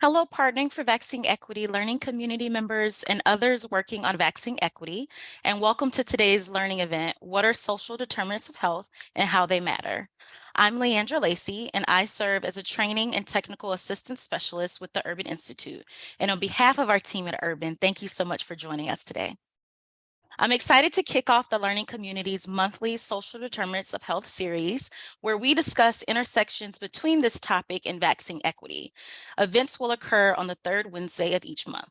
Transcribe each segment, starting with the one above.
Hello, partnering for vaccine equity, learning community members, and others working on vaccine equity, and welcome to today's learning event, What are Social Determinants of Health and How They Matter? I'm Leandra Lacey, and I serve as a training and technical assistance specialist with the Urban Institute. And on behalf of our team at Urban, thank you so much for joining us today. I'm excited to kick off the Learning Community's monthly Social Determinants of Health series, where we discuss intersections between this topic and vaccine equity. Events will occur on the third Wednesday of each month.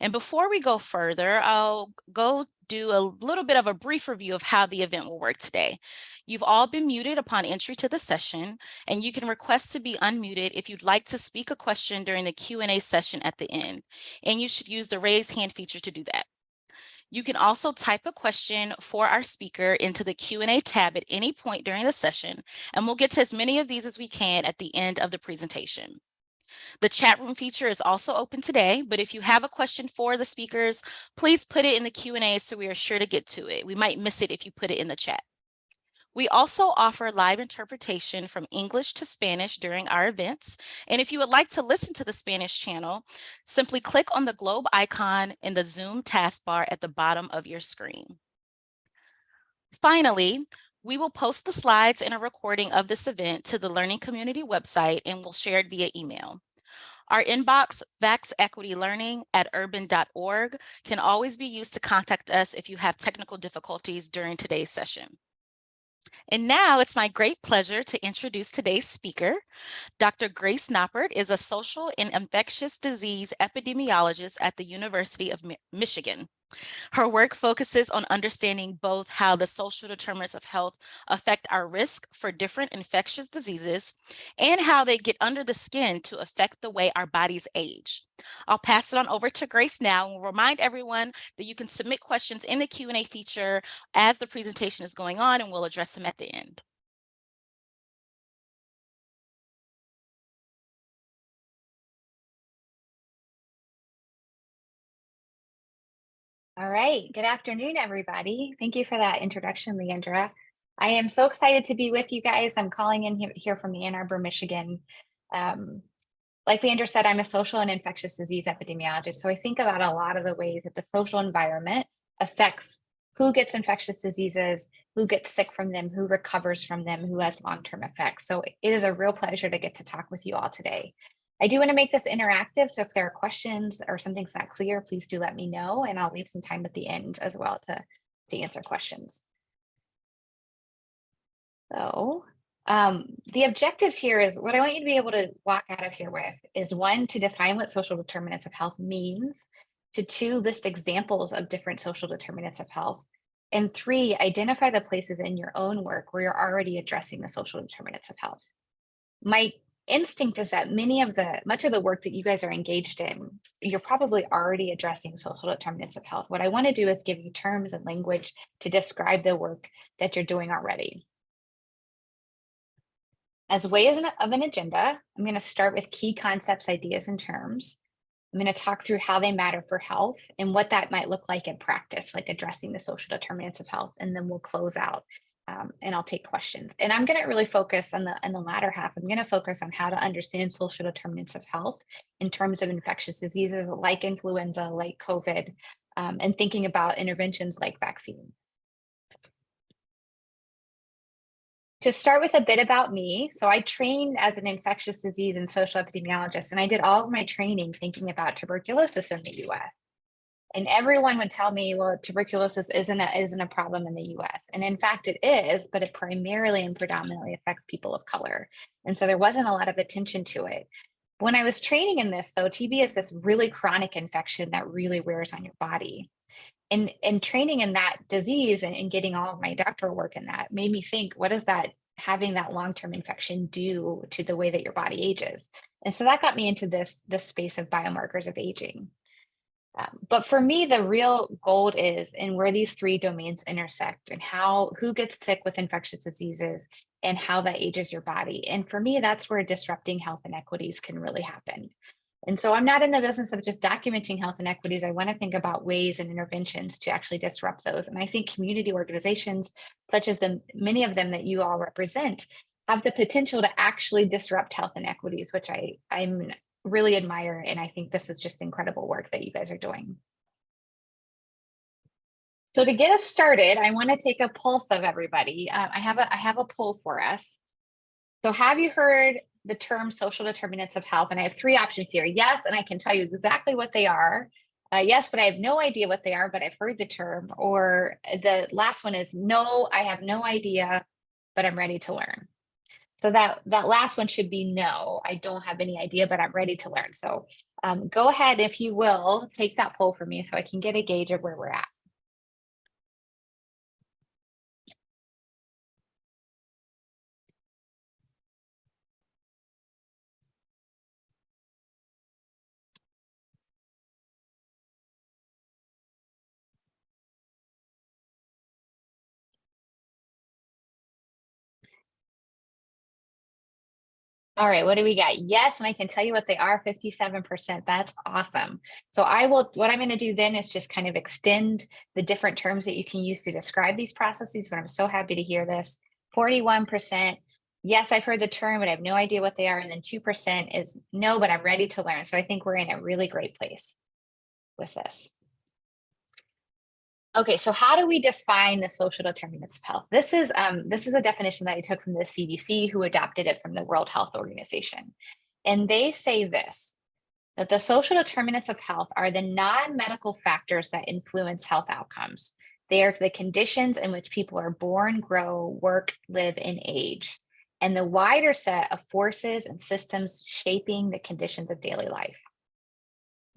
And before we go further, I'll go do a little bit of a brief review of how the event will work today. You've all been muted upon entry to the session, and you can request to be unmuted if you'd like to speak a question during the Q&A session at the end. And you should use the raise hand feature to do that. You can also type a question for our speaker into the Q&A tab at any point during the session, and we'll get to as many of these as we can at the end of the presentation. The chat room feature is also open today, but if you have a question for the speakers, please put it in the Q&A so we are sure to get to it. We might miss it if you put it in the chat. We also offer live interpretation from English to Spanish during our events. And if you would like to listen to the Spanish channel, simply click on the globe icon in the Zoom taskbar at the bottom of your screen. Finally, we will post the slides and a recording of this event to the Learning Community website, and we'll share it via email. Our inbox, vaxequitylearning@urban.org, can always be used to contact us if you have technical difficulties during today's session. And now it's my great pleasure to introduce today's speaker. Dr. Grace Noppert is a social and infectious disease epidemiologist at the University of Michigan. Her work focuses on understanding both how the social determinants of health affect our risk for different infectious diseases and how they get under the skin to affect the way our bodies age. I'll pass it on over to Grace now and remind everyone that you can submit questions in the Q&A feature as the presentation is going on, and we'll address them at the end. All right. Good afternoon, everybody. Thank you for that introduction, Leandra. I am so excited to be with you guys. I'm calling in here from Ann Arbor, Michigan. Like Leandra said, I'm a social and infectious disease epidemiologist. So I think about a lot of the ways that the social environment affects who gets infectious diseases, who gets sick from them, who recovers from them, who has long-term effects. So it is a real pleasure to get to talk with you all today. I do want to make this interactive. So if there are questions or something's not clear, please do let me know, and I'll leave some time at the end as well to answer questions. So the objectives here is what I want you to be able to walk out of here with is 1, to define what social determinants of health means, to 2, list examples of different social determinants of health, and 3, identify the places in your own work where you're already addressing the social determinants of health. My instinct is that much of the work that you guys are engaged in, you're probably already addressing social determinants of health. What I want to do is give you terms and language to describe the work that you're doing already. As ways of an agenda, I'm going to start with key concepts, ideas, and terms. I'm going to talk through how they matter for health and what that might look like in practice, like addressing the social determinants of health, and then we'll close out and I'll take questions. And I'm going to really focus on the latter half. I'm going to focus on how to understand social determinants of health in terms of infectious diseases like influenza, like COVID, and thinking about interventions like vaccines. To start with a bit about me, so I trained as an infectious disease and social epidemiologist, and I did all of my training thinking about tuberculosis in the US. And everyone would tell me, well, tuberculosis isn't a problem in the US. And in fact, it is, but it primarily and predominantly affects people of color. And so there wasn't a lot of attention to it. When I was training in this, though, TB is this really chronic infection that really wears on your body. And training in that disease and getting all of my doctoral work in that made me think, what does that having that long-term infection do to the way that your body ages? And so that got me into this space of biomarkers of aging. But for me, the real gold is in where these 3 domains intersect and who gets sick with infectious diseases and how that ages your body. And for me, that's where disrupting health inequities can really happen. And so I'm not in the business of just documenting health inequities. I want to think about ways and interventions to actually disrupt those. And I think community organizations, such as many of them that you all represent, have the potential to actually disrupt health inequities, which I'm really admire, and I think this is just incredible work that you guys are doing. So to get us started, I want to take a pulse of everybody. I have a poll for us. So have you heard the term social determinants of health? And I have three options here. Yes, and I can tell you exactly what they are. Yes, but I have no idea what they are, but I've heard the term. Or the last one is no, I have no idea, but I'm ready to learn. So that last one should be no, I don't have any idea, but I'm ready to learn. So go ahead, if you will, take that poll for me so I can get a gauge of where we're at. All right, what do we got? Yes, and I can tell you what they are, 57%. That's awesome. So what I'm going to do then is just kind of extend the different terms that you can use to describe these processes, but I'm so happy to hear this. 41%, yes, I've heard the term, but I have no idea what they are. And then 2% is no, but I'm ready to learn. So I think we're in a really great place with this. Okay, so how do we define the social determinants of health? This is a definition that I took from the CDC, who adopted it from the World Health Organization. And they say this, that the social determinants of health are the non-medical factors that influence health outcomes. They are the conditions in which people are born, grow, work, live, and age, and the wider set of forces and systems shaping the conditions of daily life.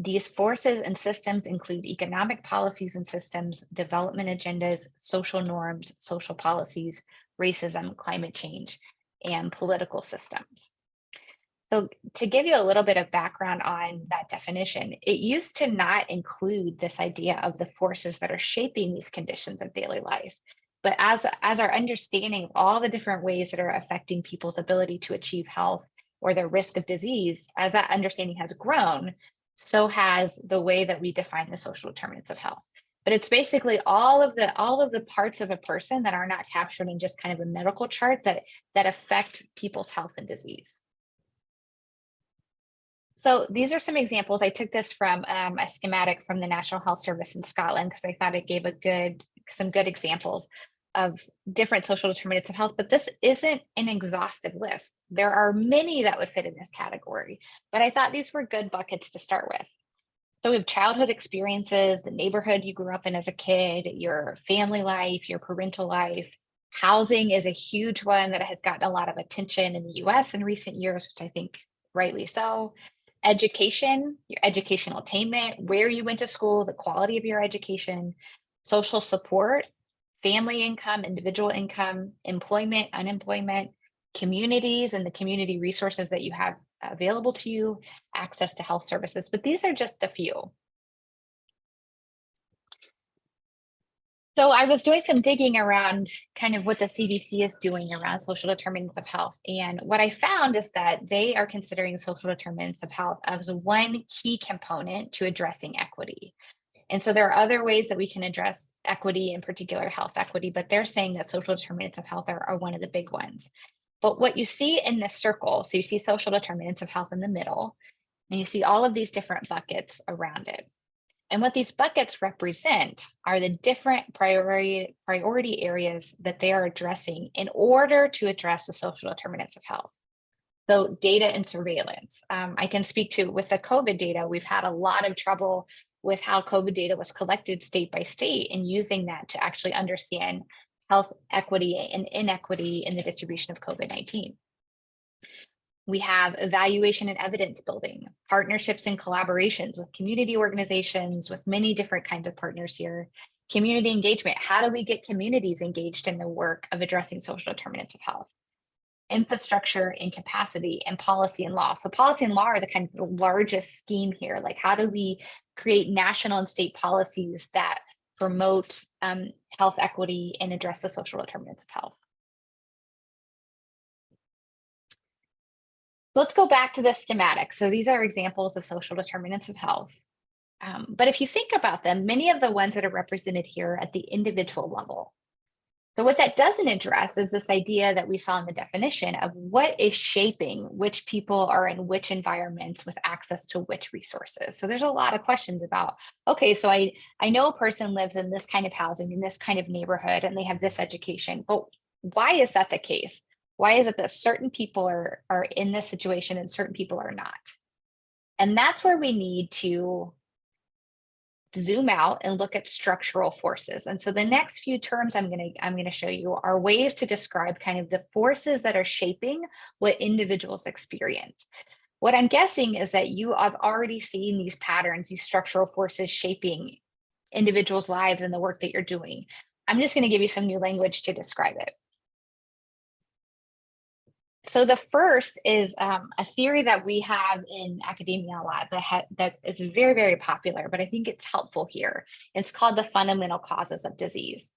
These forces and systems include economic policies and systems, development agendas, social norms, social policies, racism, climate change, and political systems. So to give you a little bit of background on that definition, it used to not include this idea of the forces that are shaping these conditions of daily life. But as our understanding of all the different ways that are affecting people's ability to achieve health or their risk of disease, as that understanding has grown, so has the way that we define the social determinants of health. But it's basically all of the parts of a person that are not captured in just kind of a medical chart that affect people's health and disease. So these are some examples. I took this from a schematic from the National Health Service in Scotland because I thought it gave some good examples of different social determinants of health, but this isn't an exhaustive list. There are many that would fit in this category, but I thought these were good buckets to start with. So we have childhood experiences, the neighborhood you grew up in as a kid, your family life, your parental life. Housing is a huge one that has gotten a lot of attention in the US in recent years, which I think rightly so. Education, your educational attainment, where you went to school, the quality of your education, social support, family income, individual income, employment, unemployment, communities and the community resources that you have available to you, access to health services, but these are just a few. So I was doing some digging around kind of what the CDC is doing around social determinants of health. And what I found is that they are considering social determinants of health as one key component to addressing equity. And so there are other ways that we can address equity, in particular health equity, but they're saying that social determinants of health are one of the big ones. But what you see in this circle, so you see social determinants of health in the middle, and you see all of these different buckets around it. And what these buckets represent are the different priority areas that they are addressing in order to address the social determinants of health. So data and surveillance. I can speak to with the COVID data, we've had a lot of trouble with how COVID data was collected state by state and using that to actually understand health equity and inequity in the distribution of COVID-19. We have evaluation and evidence building, partnerships and collaborations with community organizations, with many different kinds of partners here. Community engagement, how do we get communities engaged in the work of addressing social determinants of health? Infrastructure and capacity, and policy and law. So policy and law are the kind of the largest scheme here. Like how do we create national and state policies that promote health equity and address the social determinants of health? Let's go back to the schematic. So these are examples of social determinants of health. But if you think about them, many of the ones that are represented here at the individual level. So what that doesn't address is this idea that we saw in the definition of what is shaping which people are in which environments with access to which resources. So there's a lot of questions about, okay, so I know a person lives in this kind of housing, in this kind of neighborhood, and they have this education, but why is that the case? Why is it that certain people are in this situation and certain people are not? And that's where we need to zoom out and look at structural forces. And so the next few terms I'm going to show you are ways to describe kind of the forces that are shaping what individuals experience. What I'm guessing is that you have already seen these patterns, these structural forces shaping individuals' lives and the work that you're doing. I'm just going to give you some new language to describe it. So the first is a theory that we have in academia a lot that is very, very popular, but I think it's helpful here. It's called the fundamental causes of disease.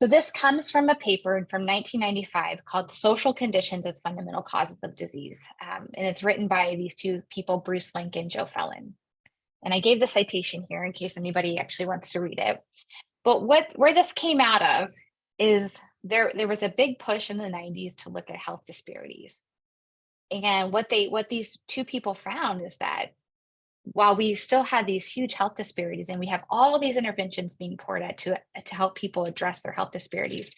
So this comes from a paper from 1995 called Social Conditions as Fundamental Causes of Disease. And it's written by these two people, Bruce Link and Joe Fellon. And I gave the citation here in case anybody actually wants to read it. But where this came out of is there was a big push in the 90s to look at health disparities. And what these two people found is that while we still had these huge health disparities and we have all of these interventions being poured out to help people address their health disparities,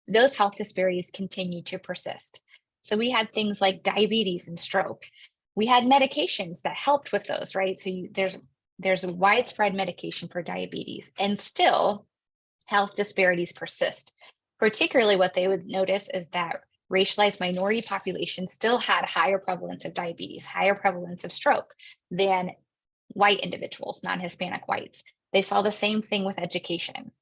those health disparities continue to persist. So we had things like diabetes and stroke. We had medications that helped with those, right? So there's a widespread medication for diabetes, and still health disparities persist. Particularly what they would notice is that racialized minority populations still had higher prevalence of diabetes, higher prevalence of stroke than white individuals, non-Hispanic whites. They saw the same thing with education.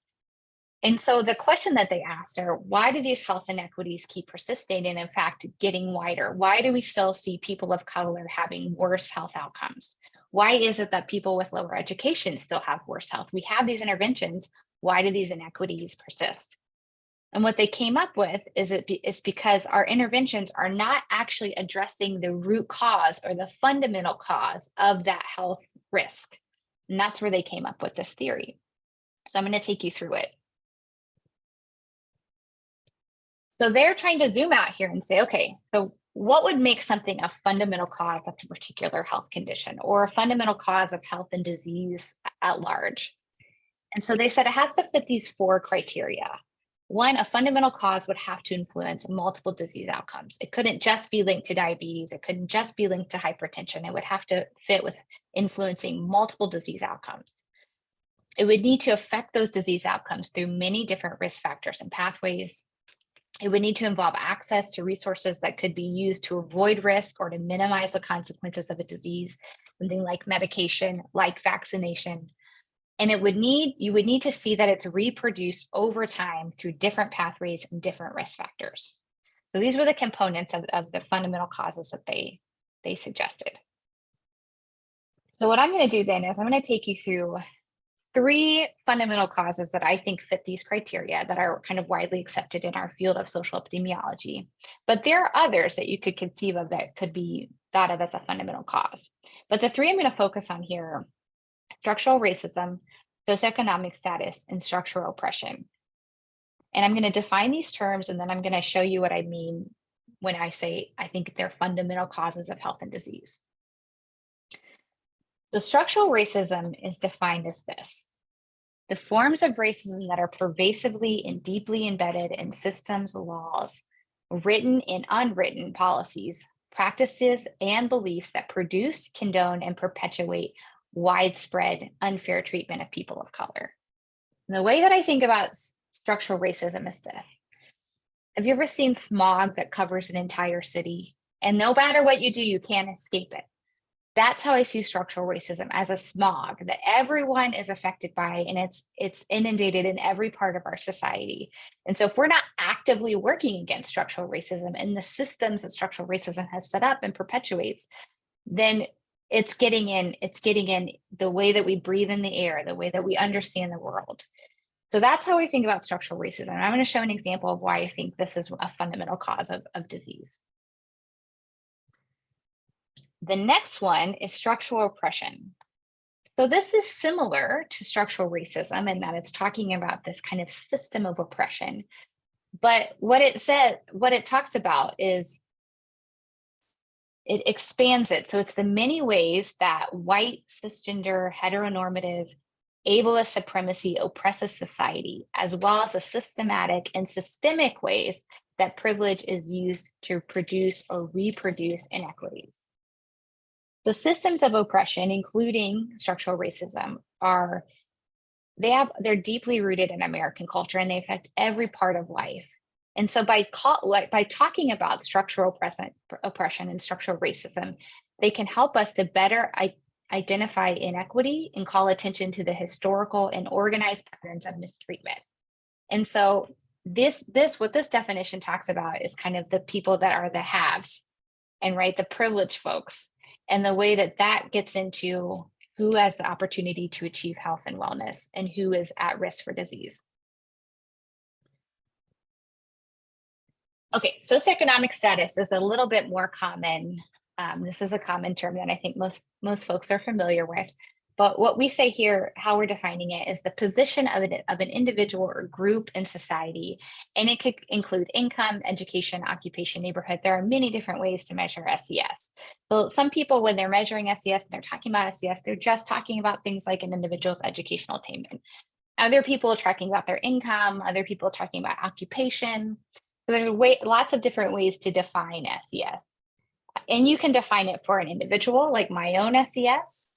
And so the question that they asked are, why do these health inequities keep persisting and in fact getting wider? Why do we still see people of color having worse health outcomes? Why is it that people with lower education still have worse health? We have these interventions. Why do these inequities persist? And what they came up with is it's because our interventions are not actually addressing the root cause or the fundamental cause of that health risk. And that's where they came up with this theory. So I'm going to take you through it. So they're trying to zoom out here and say, okay, so what would make something a fundamental cause of a particular health condition or a fundamental cause of health and disease at large? And so they said it has to fit these 4 criteria. One, a fundamental cause would have to influence multiple disease outcomes. It couldn't just be linked to diabetes. It couldn't just be linked to hypertension. It would have to fit with influencing multiple disease outcomes. It would need to affect those disease outcomes through many different risk factors and pathways. It would need to involve access to resources that could be used to avoid risk or to minimize the consequences of a disease, something like medication, like vaccination. And you would need to see that it's reproduced over time through different pathways and different risk factors. So these were the components of the fundamental causes that they suggested. So what I'm going to do then is I'm going to take you through 3 fundamental causes that I think fit these criteria that are kind of widely accepted in our field of social epidemiology. But there are others that you could conceive of that could be thought of as a fundamental cause. But the 3 I'm going to focus on here: structural racism, socioeconomic status, and structural oppression. And I'm going to define these terms, and then I'm going to show you what I mean when I say I think they're fundamental causes of health and disease. So structural racism is defined as this: the forms of racism that are pervasively and deeply embedded in systems, laws, written and unwritten policies, practices, and beliefs that produce, condone, and perpetuate widespread unfair treatment of people of color. And the way that I think about structural racism is this: have you ever seen smog that covers an entire city? And no matter what you do, you can't escape it. That's how I see structural racism, as a smog that everyone is affected by, and it's inundated in every part of our society. And so if we're not actively working against structural racism and the systems that structural racism has set up and perpetuates, then it's getting in the way that we breathe in the air, the way that we understand the world. So that's how I think about structural racism. And I'm going to show an example of why I think this is a fundamental cause of disease. The next one is structural oppression. So this is similar to structural racism in that it's talking about this kind of system of oppression, But what it talks about is it expands it. So it's the many ways that white, cisgender, heteronormative, ableist supremacy oppresses society, as well as the systematic and systemic ways that privilege is used to produce or reproduce inequities. The systems of oppression, including structural racism, they're deeply rooted in American culture, and they affect every part of life. And so by talking about structural oppression and structural racism, they can help us to better identify inequity and call attention to the historical and organized patterns of mistreatment. And so what this definition talks about is kind of the people that are the haves, and right, the privileged folks, and the way that that gets into who has the opportunity to achieve health and wellness and who is at risk for disease. Okay, socioeconomic status is a little bit more common. This is a common term that I think most folks are familiar with. But what we say here, how we're defining it, is the position of an individual or group in society. And it could include income, education, occupation, neighborhood. There are many different ways to measure SES. So some people, when they're measuring SES and they're talking about SES, they're just talking about things like an individual's educational attainment. Other people are talking about their income. Other people are talking about occupation. So there's lots of different ways to define SES. And you can define it for an individual, like my own SES.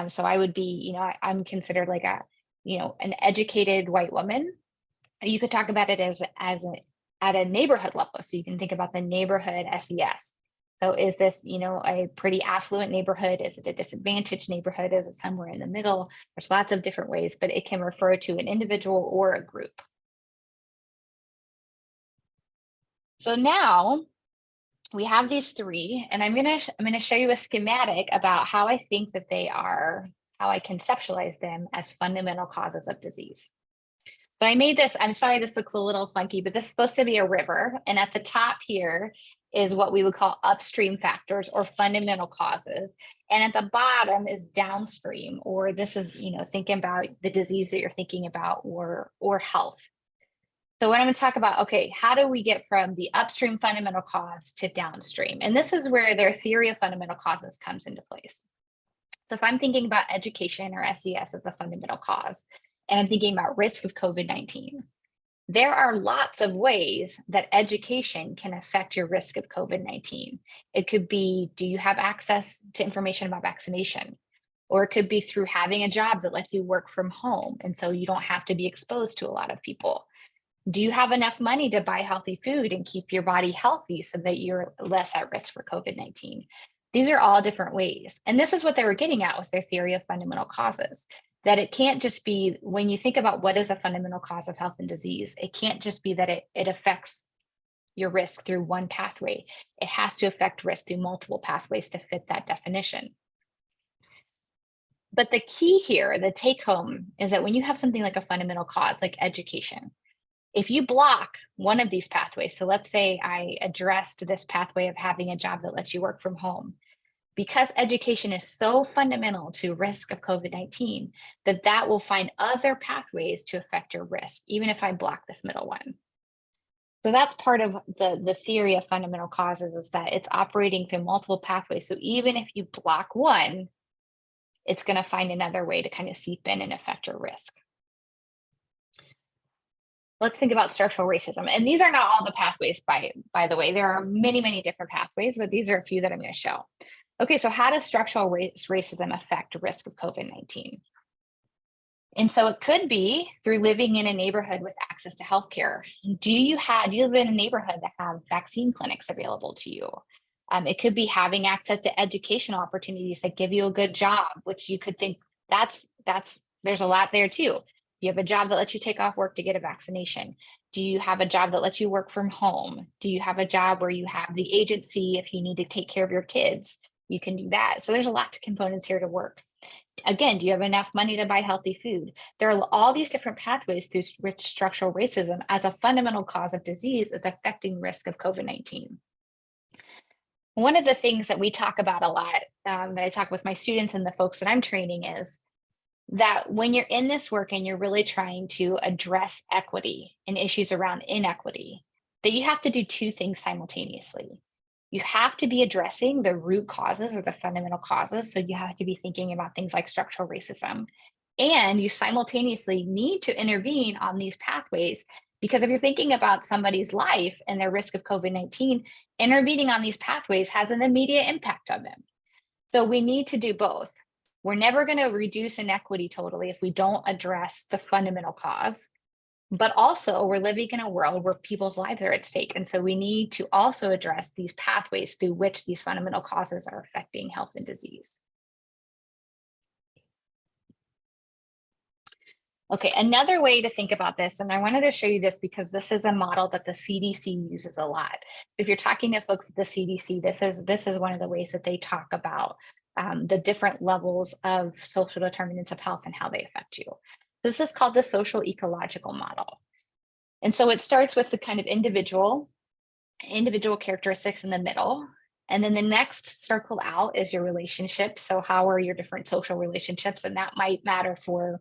So I would be, I'm considered like an educated white woman. You could talk about it at a neighborhood level. So you can think about the neighborhood SES. So is this, a pretty affluent neighborhood? Is it a disadvantaged neighborhood? Is it somewhere in the middle? There's lots of different ways, but it can refer to an individual or a group. So now we have these three, and I'm gonna show you a schematic about how I think that how I conceptualize them as fundamental causes of disease. So I made this, I'm sorry this looks a little funky, but this is supposed to be a river. And at the top here is what we would call upstream factors or fundamental causes. And at the bottom is downstream, or this is, thinking about the disease that you're thinking about or health. So what I'm going to talk about, okay, how do we get from the upstream fundamental cause to downstream? And this is where their theory of fundamental causes comes into place. So if I'm thinking about education or SES as a fundamental cause, and I'm thinking about risk of COVID-19, there are lots of ways that education can affect your risk of COVID-19. It could be, do you have access to information about vaccination? Or it could be through having a job that lets you work from home, and so you don't have to be exposed to a lot of people. Do you have enough money to buy healthy food and keep your body healthy so that you're less at risk for COVID-19? These are all different ways. And this is what they were getting at with their theory of fundamental causes, that it can't just be, when you think about what is a fundamental cause of health and disease, it can't just be that it affects your risk through one pathway. It has to affect risk through multiple pathways to fit that definition. But the key here, the take home, is that when you have something like a fundamental cause, like education, if you block one of these pathways, so let's say I addressed this pathway of having a job that lets you work from home, because education is so fundamental to risk of COVID-19, that will find other pathways to affect your risk, even if I block this middle one. So that's part of the theory of fundamental causes, is that it's operating through multiple pathways. So even if you block one, it's going to find another way to kind of seep in and affect your risk. Let's think about structural racism. And these are not all the pathways, by the way. There are many, many different pathways, but these are a few that I'm going to show. Okay, so how does structural racism affect risk of COVID-19? And so it could be through living in a neighborhood with access to healthcare. Do you live in a neighborhood that have vaccine clinics available to you? It could be having access to educational opportunities that give you a good job, which you could think there's a lot there too. Do you have a job that lets you take off work to get a vaccination? Do you have a job that lets you work from home? Do you have a job where you have the agency if you need to take care of your kids? You can do that. So there's a lot of components here to work. Again, do you have enough money to buy healthy food? There are all these different pathways through which structural racism as a fundamental cause of disease is affecting risk of COVID-19. One of the things that we talk about a lot, that I talk with my students and the folks that I'm training, is that when you're in this work and you're really trying to address equity and issues around inequity, that you have to do two things simultaneously. You have to be addressing the root causes or the fundamental causes. So you have to be thinking about things like structural racism. And you simultaneously need to intervene on these pathways, because if you're thinking about somebody's life and their risk of COVID-19, intervening on these pathways has an immediate impact on them. So we need to do both. We're never going to reduce inequity totally if we don't address the fundamental cause. But also, we're living in a world where people's lives are at stake. And so we need to also address these pathways through which these fundamental causes are affecting health and disease. Okay, another way to think about this, and I wanted to show you this because this is a model that the CDC uses a lot. If you're talking to folks at the CDC, this is one of the ways that they talk about the different levels of social determinants of health and how they affect you. This is called the social ecological model. And so it starts with the kind of individual characteristics in the middle. And then the next circle out is your relationships. So how are your different social relationships? And that might matter for,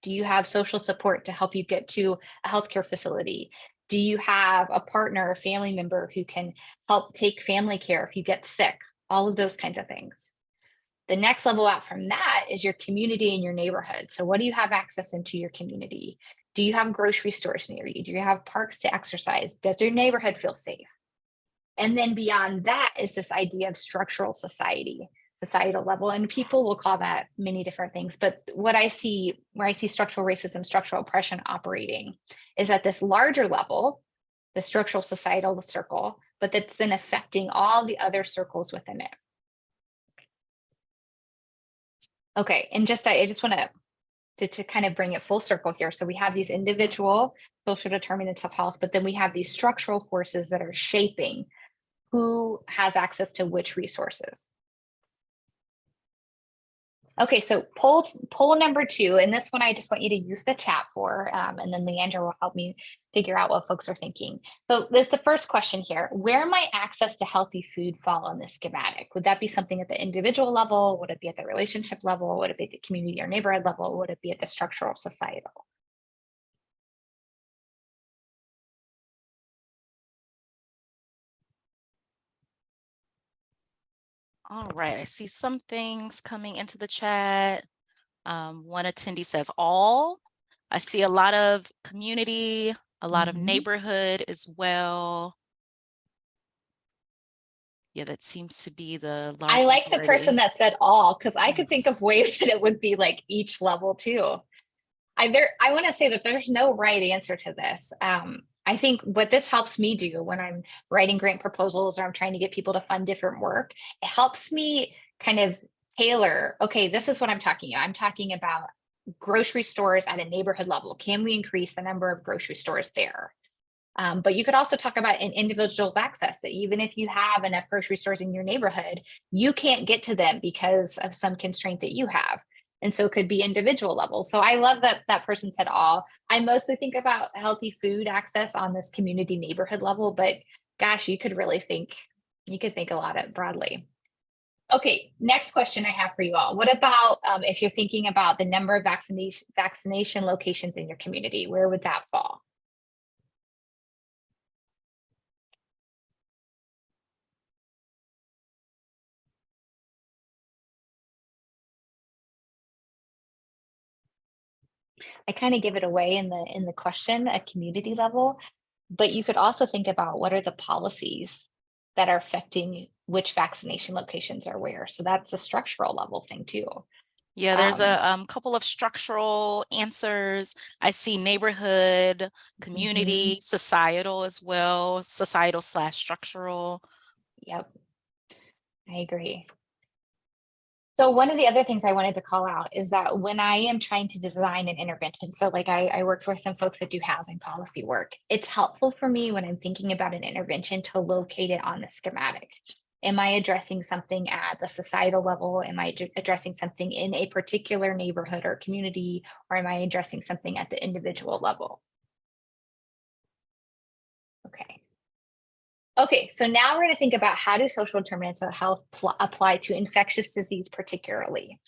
do you have social support to help you get to a healthcare facility? Do you have a partner, a family member who can help take family care if you get sick? All of those kinds of things. The next level out from that is your community and your neighborhood. So what do you have access into your community? Do you have grocery stores near you? Do you have parks to exercise? Does your neighborhood feel safe? And then beyond that is this idea of structural societal level. And people will call that many different things. But what I see, where I see structural racism, structural oppression operating, is at this larger level, the structural societal circle, but that's then affecting all the other circles within it. Okay, and I just want to kind of bring it full circle here. So we have these individual social determinants of health, but then we have these structural forces that are shaping who has access to which resources. Okay, so poll number 2, and this one I just want you to use the chat for, and then Leandra will help me figure out what folks are thinking. So there's the first question here: where might access to healthy food fall on this schematic? Would that be something at the individual level? Would it be at the relationship level? Would it be at the community or neighborhood level? Would it be at the structural societal? All right, I see some things coming into the chat. One attendee says all. I see a lot of community, a lot of neighborhood as well. Yeah, that seems to be the I large like the person majority. that said all, because I could think of ways that it would be like each level too. I want to say that there's no right answer to this. I think what this helps me do when I'm writing grant proposals or I'm trying to get people to fund different work, it helps me kind of tailor, okay, this is what I'm talking about. I'm talking about grocery stores at a neighborhood level. Can we increase the number of grocery stores there? But you could also talk about an individual's access, that even if you have enough grocery stores in your neighborhood, you can't get to them because of some constraint that you have. And so it could be individual levels. So I love that that person said all. I mostly think about healthy food access on this community neighborhood level, but gosh, you could think a lot of broadly. Okay, next question I have for you all. What about if you're thinking about the number of vaccination locations in your community? Where would that fall? I kind of give it away in the question at community level, but you could also think about what are the policies that are affecting which vaccination locations are where. So that's a structural level thing too. Yeah, there's Um, a couple of structural answers. I see neighborhood, mhm, community, societal as well, societal/structural. Yep, I agree. So one of the other things I wanted to call out is that when I am trying to design an intervention, so like I work with some folks that do housing policy work, it's helpful for me when I'm thinking about an intervention to locate it on the schematic. Am I addressing something at the societal level? Am I addressing something in a particular neighborhood or community? Or am I addressing something at the individual level? Okay. Okay, so now we're going to think about how do social determinants of health apply to infectious disease particularly.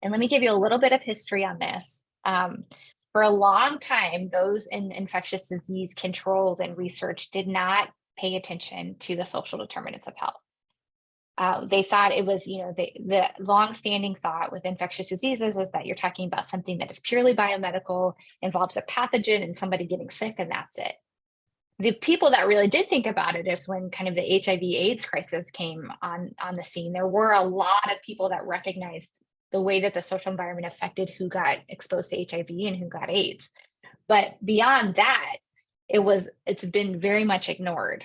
And let me give you a little bit of history on this. For a long time, those in infectious disease controls and research did not pay attention to the social determinants of health. They thought it was, the longstanding thought with infectious diseases is that you're talking about something that is purely biomedical, involves a pathogen and somebody getting sick, and that's it. The people that really did think about it is when kind of the HIV/AIDS crisis came on the scene. There were a lot of people that recognized the way that the social environment affected who got exposed to HIV and who got AIDS. But beyond that, it's been very much ignored.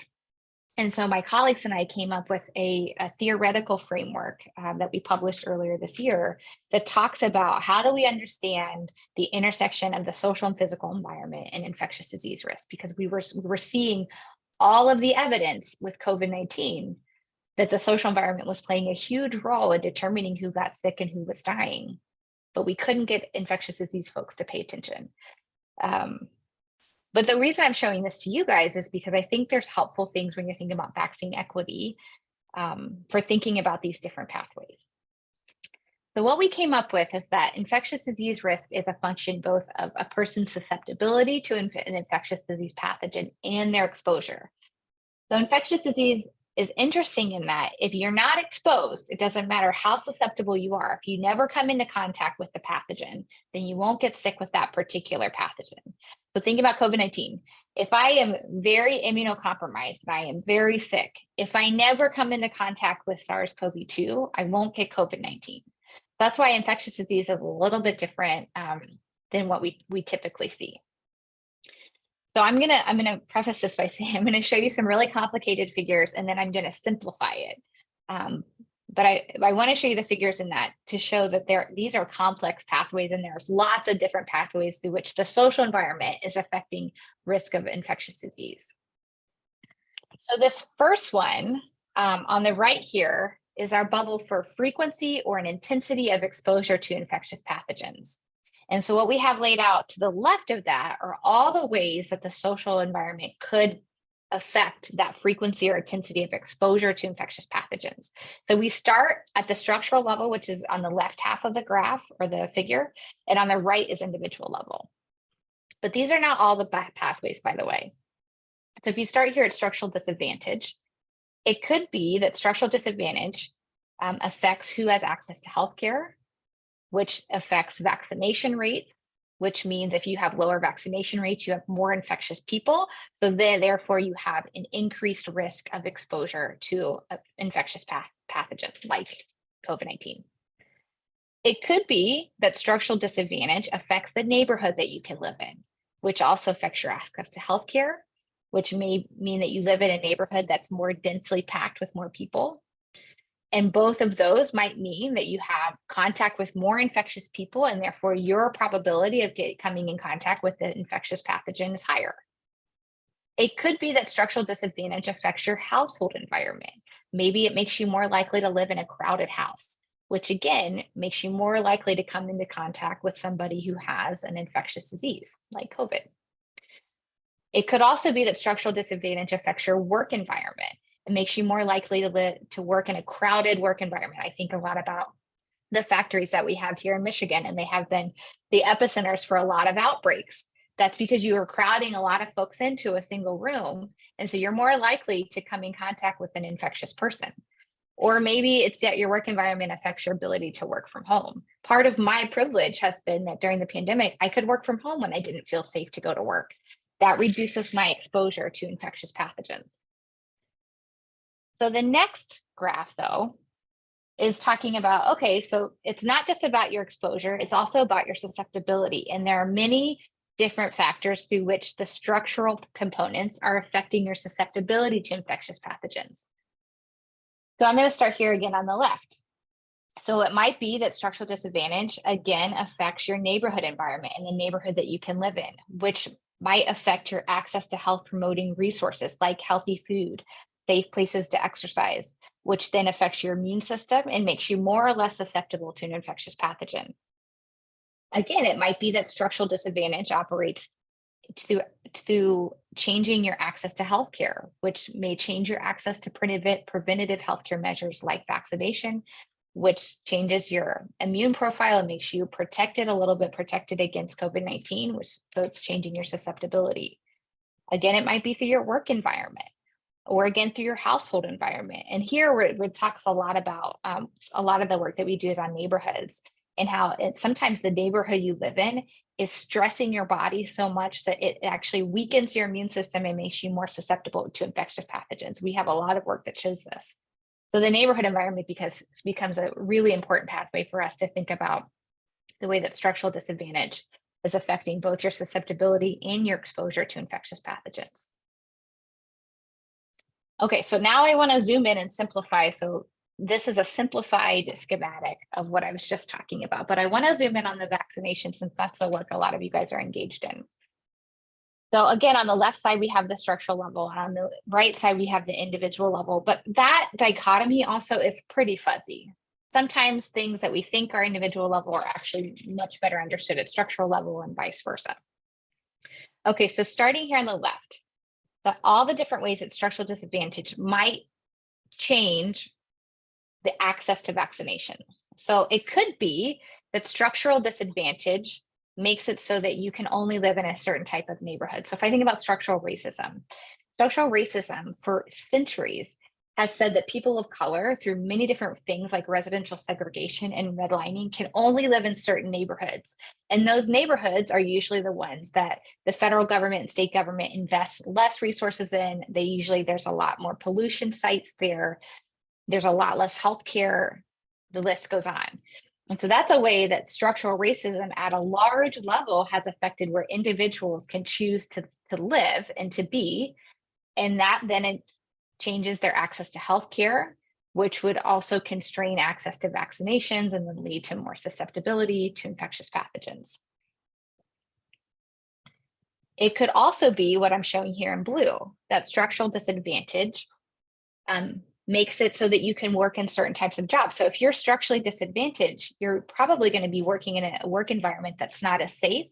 And so my colleagues and I came up with a theoretical framework that we published earlier this year that talks about how do we understand the intersection of the social and physical environment and infectious disease risk, because we were seeing all of the evidence with COVID-19 that the social environment was playing a huge role in determining who got sick and who was dying, but we couldn't get infectious disease folks to pay attention. But the reason I'm showing this to you guys is because I think there's helpful things when you're thinking about vaccine equity for thinking about these different pathways. So what we came up with is that infectious disease risk is a function both of a person's susceptibility to an infectious disease pathogen and their exposure. So infectious disease is interesting in that if you're not exposed, it doesn't matter how susceptible you are. If you never come into contact with the pathogen, then you won't get sick with that particular pathogen. So think about COVID-19. If I am very immunocompromised and I am very sick, if I never come into contact with SARS-CoV-2, I won't get COVID-19. That's why infectious disease is a little bit different than what we typically see. So I'm gonna preface this by saying I'm gonna show you some really complicated figures and then I'm gonna simplify it. But I want to show you the figures in that to show that these are complex pathways and there's lots of different pathways through which the social environment is affecting risk of infectious disease. So this first one on the right here is our bubble for frequency or an intensity of exposure to infectious pathogens. And so what we have laid out to the left of that are all the ways that the social environment could affect that frequency or intensity of exposure to infectious pathogens. So we start at the structural level, which is on the left half of the graph or the figure, and on the right is individual level. But these are not all the pathways, by the way. So if you start here at structural disadvantage, it could be that structural disadvantage affects who has access to healthcare, which affects vaccination rates, which means if you have lower vaccination rates, you have more infectious people. So therefore you have an increased risk of exposure to infectious pathogens like COVID-19. It could be that structural disadvantage affects the neighborhood that you can live in, which also affects your access to healthcare, which may mean that you live in a neighborhood that's more densely packed with more people. And both of those might mean that you have contact with more infectious people, and therefore your probability of coming in contact with the infectious pathogen is higher. It could be that structural disadvantage affects your household environment. Maybe it makes you more likely to live in a crowded house, which again makes you more likely to come into contact with somebody who has an infectious disease like COVID. It could also be that structural disadvantage affects your work environment. It makes you more likely to work in a crowded work environment. I think a lot about the factories that we have here in Michigan, and they have been the epicenters for a lot of outbreaks. That's because you are crowding a lot of folks into a single room. And so you're more likely to come in contact with an infectious person. Or maybe it's that your work environment affects your ability to work from home. Part of my privilege has been that during the pandemic, I could work from home when I didn't feel safe to go to work. That reduces my exposure to infectious pathogens. So the next graph, though, is talking about, okay, so it's not just about your exposure, it's also about your susceptibility. And there are many different factors through which the structural components are affecting your susceptibility to infectious pathogens. So I'm going to start here again on the left. So it might be that structural disadvantage, again, affects your neighborhood environment and the neighborhood that you can live in, which might affect your access to health promoting resources like healthy food, safe places to exercise, which then affects your immune system and makes you more or less susceptible to an infectious pathogen. Again, it might be that structural disadvantage operates through changing your access to healthcare, which may change your access to preventative healthcare measures like vaccination, which changes your immune profile and makes you protected a little bit, protected against COVID-19, which so it's changing your susceptibility. Again, it might be through your work environment or again through your household environment. And here it talks a lot about a lot of the work that we do is on neighborhoods and how sometimes the neighborhood you live in is stressing your body so much that it actually weakens your immune system and makes you more susceptible to infectious pathogens. We have a lot of work that shows this. So the neighborhood environment becomes a really important pathway for us to think about the way that structural disadvantage is affecting both your susceptibility and your exposure to infectious pathogens. Okay, so now I want to zoom in and simplify. So this is a simplified schematic of what I was just talking about, but I want to zoom in on the vaccination since that's the work a lot of you guys are engaged in. So again, on the left side, we have the structural level, and on the right side, we have the individual level, but that dichotomy also is pretty fuzzy. Sometimes things that we think are individual level are actually much better understood at structural level and vice versa. Okay, so starting here on the left, all the different ways that structural disadvantage might change the access to vaccinations. So it could be that structural disadvantage makes it so that you can only live in a certain type of neighborhood. So if I think about structural racism for centuries has said that people of color, through many different things like residential segregation and redlining, can only live in certain neighborhoods. And those neighborhoods are usually the ones that the federal government and state government invests less resources in. There's a lot more pollution sites there. There's a lot less healthcare. The list goes on. And so that's a way that structural racism at a large level has affected where individuals can choose to live and to be. And that then it changes their access to healthcare, which would also constrain access to vaccinations and then lead to more susceptibility to infectious pathogens. It could also be what I'm showing here in blue, that structural disadvantage makes it so that you can work in certain types of jobs. So if you're structurally disadvantaged, you're probably going to be working in a work environment that's not as safe,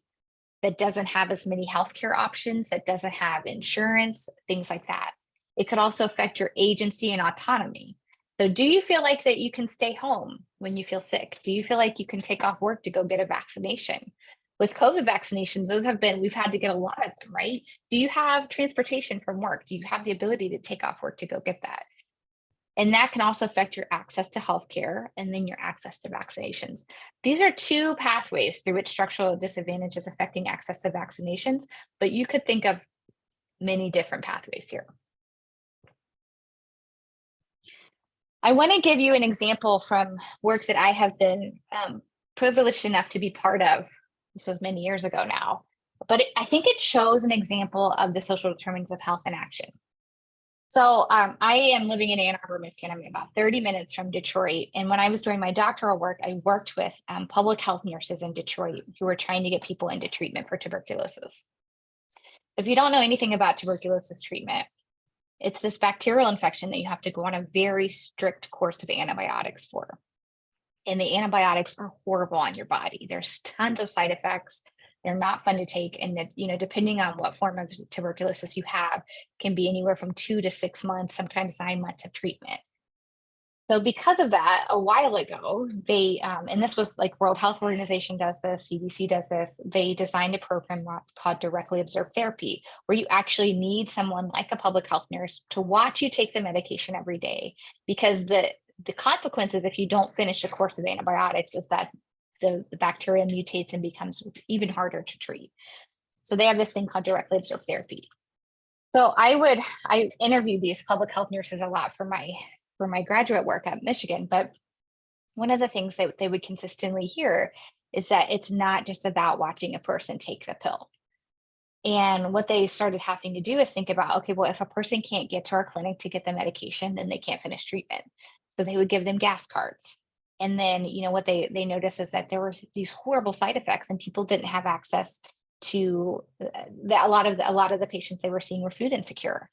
that doesn't have as many healthcare options, that doesn't have insurance, things like that. It could also affect your agency and autonomy. So do you feel like that you can stay home when you feel sick? Do you feel like you can take off work to go get a vaccination? With COVID vaccinations, we've had to get a lot of them, right? Do you have transportation from work? Do you have the ability to take off work to go get that? And that can also affect your access to healthcare and then your access to vaccinations. These are two pathways through which structural disadvantage is affecting access to vaccinations, but you could think of many different pathways here. I want to give you an example from work that I have been privileged enough to be part of. This was many years ago now, but I think it shows an example of the social determinants of health in action. So I am living in Ann Arbor, Michigan. I'm about 30 minutes from Detroit. And when I was doing my doctoral work, I worked with public health nurses in Detroit who were trying to get people into treatment for tuberculosis. If you don't know anything about tuberculosis treatment, it's this bacterial infection that you have to go on a very strict course of antibiotics for. And the antibiotics are horrible on your body. There's tons of side effects. They're not fun to take. And it's, depending on what form of tuberculosis you have, can be anywhere from 2 to 6 months, sometimes 9 months of treatment. So because of that, a while ago, they, and this was like World Health Organization does this, CDC does this, they designed a program called directly observed therapy, where you actually need someone like a public health nurse to watch you take the medication every day. Because the consequences if you don't finish a course of antibiotics is that the bacteria mutates and becomes even harder to treat. So they have this thing called directly observed therapy. So I interviewed these public health nurses a lot for my graduate work at Michigan, but one of the things that they would consistently hear is that it's not just about watching a person take the pill. And what they started having to do is think about, okay, well, if a person can't get to our clinic to get the medication, then they can't finish treatment. So they would give them gas cards. And then, what they noticed is that there were these horrible side effects and people didn't have access to a lot of the patients they were seeing were food insecure.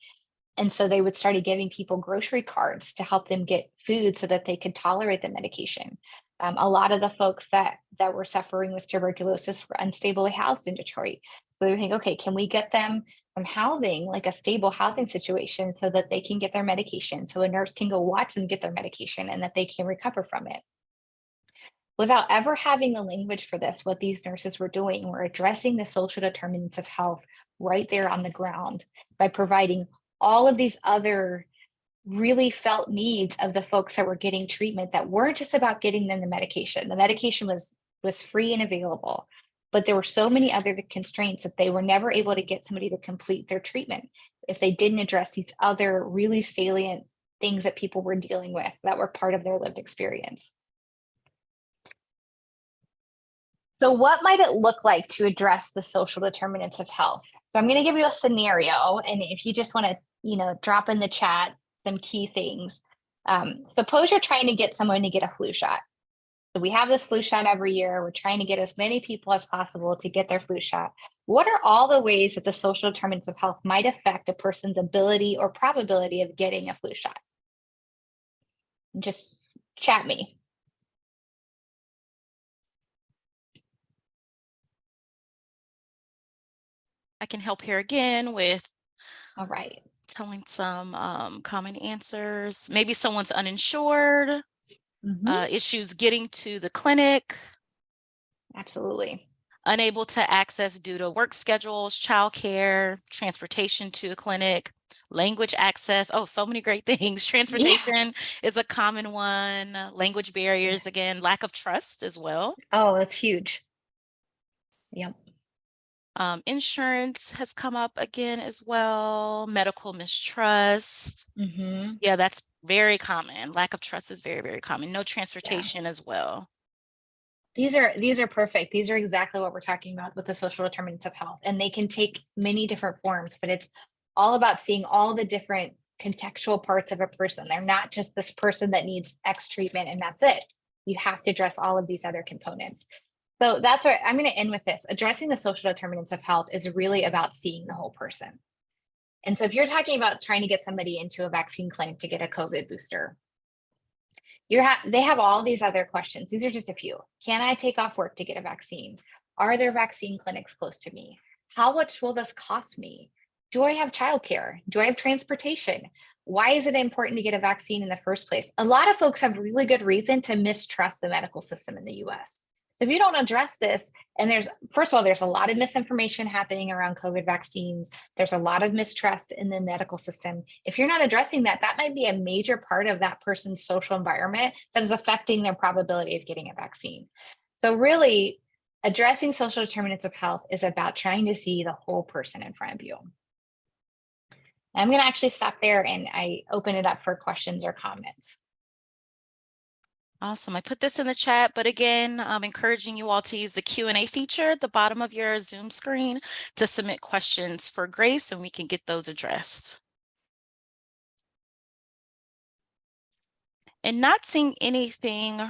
And so they would start giving people grocery cards to help them get food so that they could tolerate the medication. A lot of the folks that were suffering with tuberculosis were unstably housed in Detroit. So they think, okay, can we get them some housing, like a stable housing situation, so that they can get their medication, so a nurse can go watch them get their medication and that they can recover from it. Without ever having the language for this, what these nurses were doing were addressing the social determinants of health right there on the ground by providing all of these other really felt needs of the folks that were getting treatment that weren't just about getting them the medication. The medication was free and available, but there were so many other constraints that they were never able to get somebody to complete their treatment if they didn't address these other really salient things that people were dealing with that were part of their lived experience. So what might it look like to address the social determinants of health? So I'm going to give you a scenario, and if you just want to, drop in the chat some key things. Suppose you're trying to get someone to get a flu shot. So we have this flu shot every year. We're trying to get as many people as possible to get their flu shot. What are all the ways that the social determinants of health might affect a person's ability or probability of getting a flu shot? Just chat me. I can help here again with All right. telling some common answers. Maybe someone's uninsured, issues getting to the clinic, Absolutely. unable to access due to work schedules, childcare, transportation to a clinic, language access. Oh, so many great things. Yeah. Transportation is a common one. Language barriers, again, lack of trust as well. Oh, that's huge. Yep. Insurance has come up again as well. Medical mistrust. Mm-hmm. Yeah, that's very common. Lack of trust is very, very common. No Yeah. transportation as well. These are perfect. These are exactly what we're talking about with the social determinants of health. And they can take many different forms, but it's all about seeing all the different contextual parts of a person. They're not just this person that needs X treatment and that's it. You have to address all of these other components. So that's what I'm going to end with this. Addressing the social determinants of health is really about seeing the whole person. And so if you're talking about trying to get somebody into a vaccine clinic to get a COVID booster, they have all these other questions. These are just a few. Can I take off work to get a vaccine? Are there vaccine clinics close to me? How much will this cost me? Do I have childcare? Do I have transportation? Why is it important to get a vaccine in the first place? A lot of folks have really good reason to mistrust the medical system in the US. If you don't address this, and first of all, there's a lot of misinformation happening around COVID vaccines. There's a lot of mistrust in the medical system. If you're not addressing that, that might be a major part of that person's social environment that is affecting their probability of getting a vaccine. So really, addressing social determinants of health is about trying to see the whole person in front of you. I'm going to actually stop there and I open it up for questions or comments. Awesome. I put this in the chat, but again, I'm encouraging you all to use the Q&A feature at the bottom of your Zoom screen to submit questions for Grace, and we can get those addressed. And not seeing anything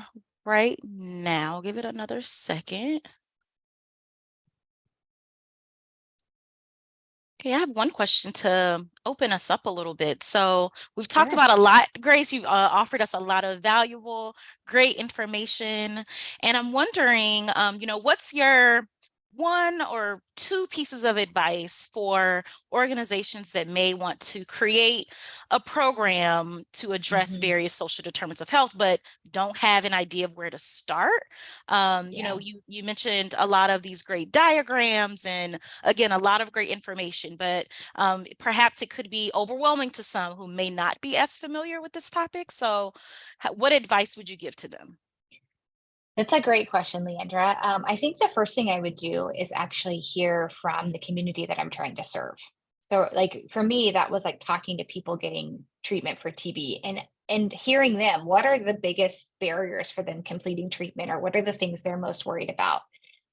right now. Give it another second. Okay, I have one question to open us up a little bit. So we've talked about a lot. Grace, you've offered us a lot of valuable, great information. And I'm wondering, what's your one or two pieces of advice for organizations that may want to create a program to address various social determinants of health, but don't have an idea of where to start? You mentioned a lot of these great diagrams and again, a lot of great information, but perhaps it could be overwhelming to some who may not be as familiar with this topic. So what advice would you give to them? That's a great question, Leandra. I think the first thing I would do is actually hear from the community that I'm trying to serve. So like for me, that was like talking to people getting treatment for TB and hearing them, what are the biggest barriers for them completing treatment or what are the things they're most worried about?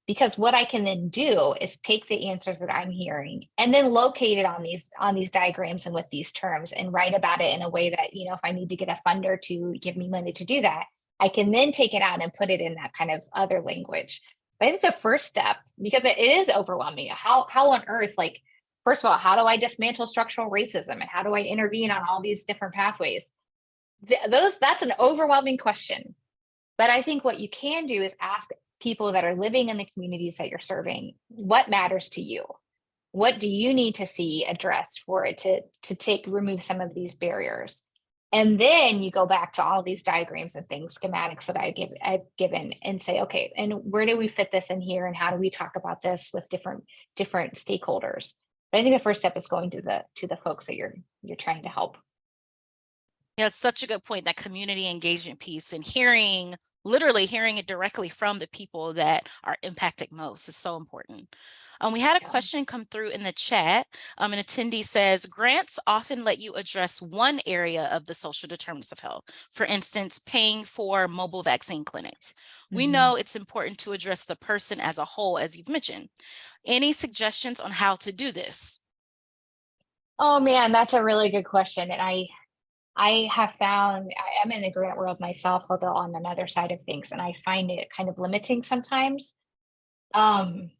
Because what I can then do is take the answers that I'm hearing and then locate it on these diagrams and with these terms and write about it in a way that, if I need to get a funder to give me money to do that, I can then take it out and put it in that kind of other language. But I think the first step, because it is overwhelming, how on earth, like, first of all, how do I dismantle structural racism and how do I intervene on all these different pathways? That's an overwhelming question. But I think what you can do is ask people that are living in the communities that you're serving, what matters to you? What do you need to see addressed for it to remove some of these barriers? And then you go back to all these diagrams and things, schematics that I've given, and say, okay, and where do we fit this in here, and how do we talk about this with different stakeholders? But I think the first step is going to the folks that you're trying to help. Yeah, it's such a good point, that community engagement piece, and literally hearing it directly from the people that are impacted most is so important. We had a Yeah. question come through in the chat. An attendee says, grants often let you address one area of the social determinants of health. For instance, paying for mobile vaccine clinics. We Mhm. know it's important to address the person as a whole, as you've mentioned. Any suggestions on how to do this? Oh man, that's a really good question. And I have found I'm in the grant world myself, although on another side of things, and I find it kind of limiting sometimes. Um,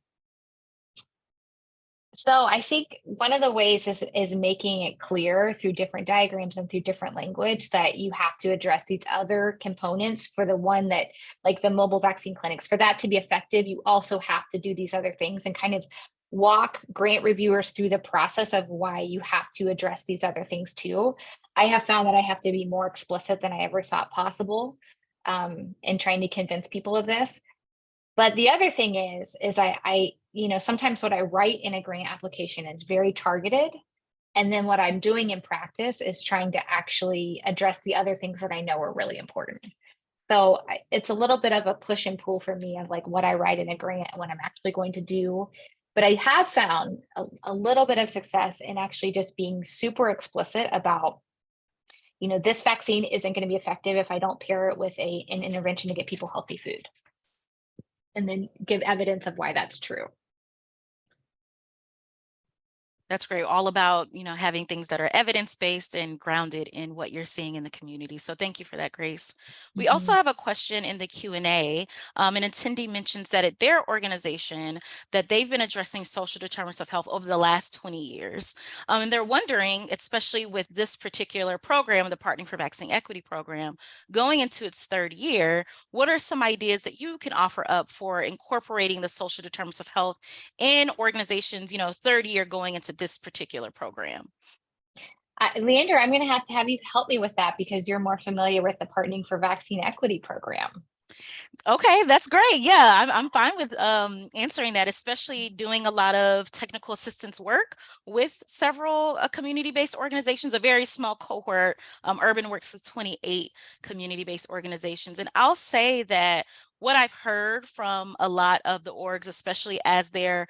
so I think one of the ways is making it clear through different diagrams and through different language that you have to address these other components for the one that, like the mobile vaccine clinics, for that to be effective, you also have to do these other things, and kind of walk grant reviewers through the process of why you have to address these other things too. I have found that I have to be more explicit than I ever thought possible, in trying to convince people of this. But the other thing is sometimes what I write in a grant application is very targeted. And then what I'm doing in practice is trying to actually address the other things that I know are really important. So it's a little bit of a push and pull for me of like what I write in a grant and what I'm actually going to do. But I have found a little bit of success in actually just being super explicit about, this vaccine isn't going to be effective if I don't pair it with an intervention to get people healthy food, and then give evidence of why that's true. That's great. All about, having things that are evidence-based and grounded in what you're seeing in the community. So thank you for that, Grace. We also Mhm. have a question in the Q&A. An attendee mentions that at their organization that they've been addressing social determinants of health over the last 20 years. And they're wondering, especially with this particular program, the Partnering for Vaccine Equity program, going into its third year, what are some ideas that you can offer up for incorporating the social determinants of health in organizations, third year going into this particular program? Leander, I'm going to have you help me with that because you're more familiar with the Partnering for Vaccine Equity program. Okay, that's great. Yeah, I'm fine with answering that, especially doing a lot of technical assistance work with several community-based organizations, a very small cohort. Urban works with 28 community-based organizations. And I'll say that what I've heard from a lot of the orgs, especially as they're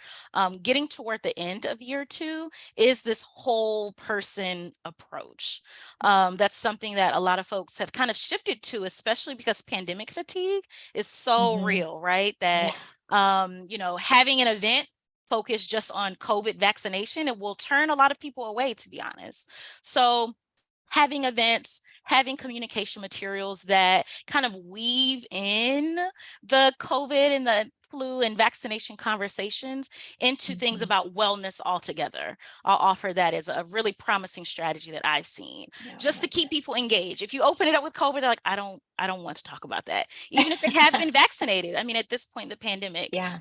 getting toward the end of year 2, is this whole person approach. That's something that a lot of folks have kind of shifted to, especially because pandemic fatigue is so Mhm. real, right? That, Yeah. having an event focused just on COVID vaccination, it will turn a lot of people away, to be honest. So having events, having communication materials that kind of weave in the COVID and the flu and vaccination conversations into things Mhm. about wellness altogether. I'll offer that as a really promising strategy that I've seen, Yeah, I just to like keep people engaged. If you open it up with COVID, they're like, I don't want to talk about that, even if they have been vaccinated. I mean, at this point, the pandemic. Yeah.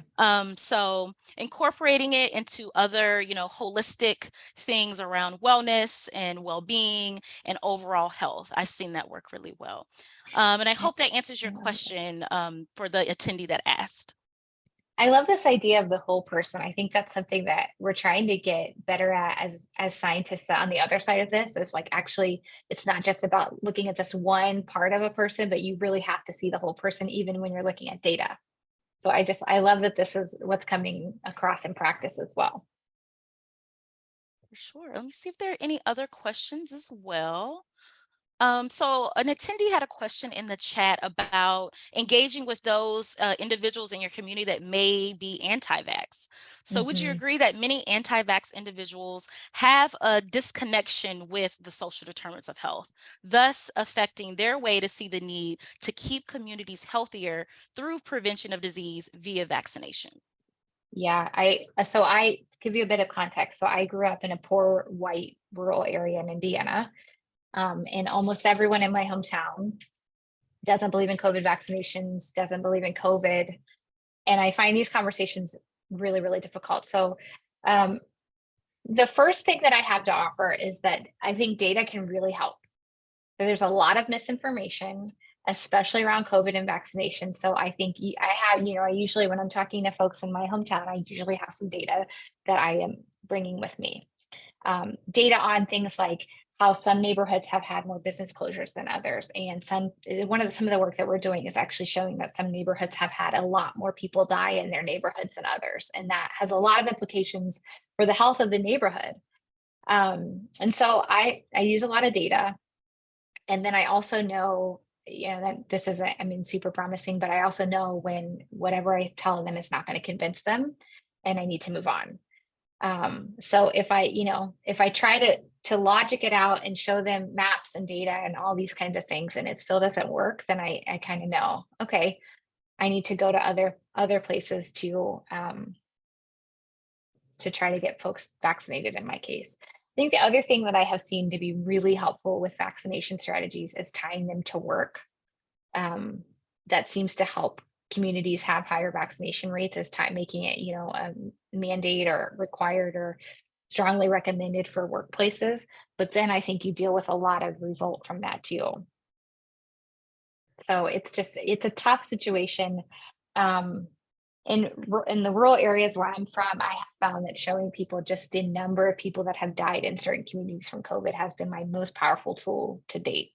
So incorporating it into other, holistic things around wellness and well-being and overall health. I've seen that work really well. And I I hope that answers I your love this. question for the attendee that asked. I love this idea of the whole person. I think that's something that we're trying to get better at as scientists on the other side of this. Is like, actually, it's not just about looking at this one part of a person, but you really have to see the whole person even when you're looking at data. So I love that this is what's coming across in practice as well. For sure. Let me see if there are any other questions as well. So an attendee had a question in the chat about engaging with those individuals in your community that may be anti-vax. So would you Mhm. agree that many anti-vax individuals have a disconnection with the social determinants of health, thus affecting their way to see the need to keep communities healthier through prevention of disease via vaccination? Yeah, I give you a bit of context. So I grew up in a poor white rural area in Indiana. And almost everyone in my hometown doesn't believe in COVID vaccinations, doesn't believe in COVID. And I find these conversations really, really difficult. So um, the first thing that I have to offer is that I think data can really help. There's a lot of misinformation, especially around COVID and vaccination. So I think I have, I usually, when I'm talking to folks in my hometown, I usually have some data that I am bringing with me. Data on things like how some neighborhoods have had more business closures than others. And some of the work that we're doing is actually showing that some neighborhoods have had a lot more people die in their neighborhoods than others. And that has a lot of implications for the health of the neighborhood. And so I use a lot of data. And then I also know, that this isn't, super promising, but I also know when whatever I tell them is not going to convince them and I need to move on. So if I try to logic it out and show them maps and data and all these kinds of things and it still doesn't work, then I kind of know, okay, I need to go to other places to try to get folks vaccinated in my case. I think the other thing that I have seen to be really helpful with vaccination strategies is tying them to work. That seems to help communities have higher vaccination rates, as time making it, a mandate or required or strongly recommended for workplaces. But then I think you deal with a lot of revolt from that too. So it's a tough situation. In the rural areas where I'm from, I have found that showing people just the number of people that have died in certain communities from COVID has been my most powerful tool to date.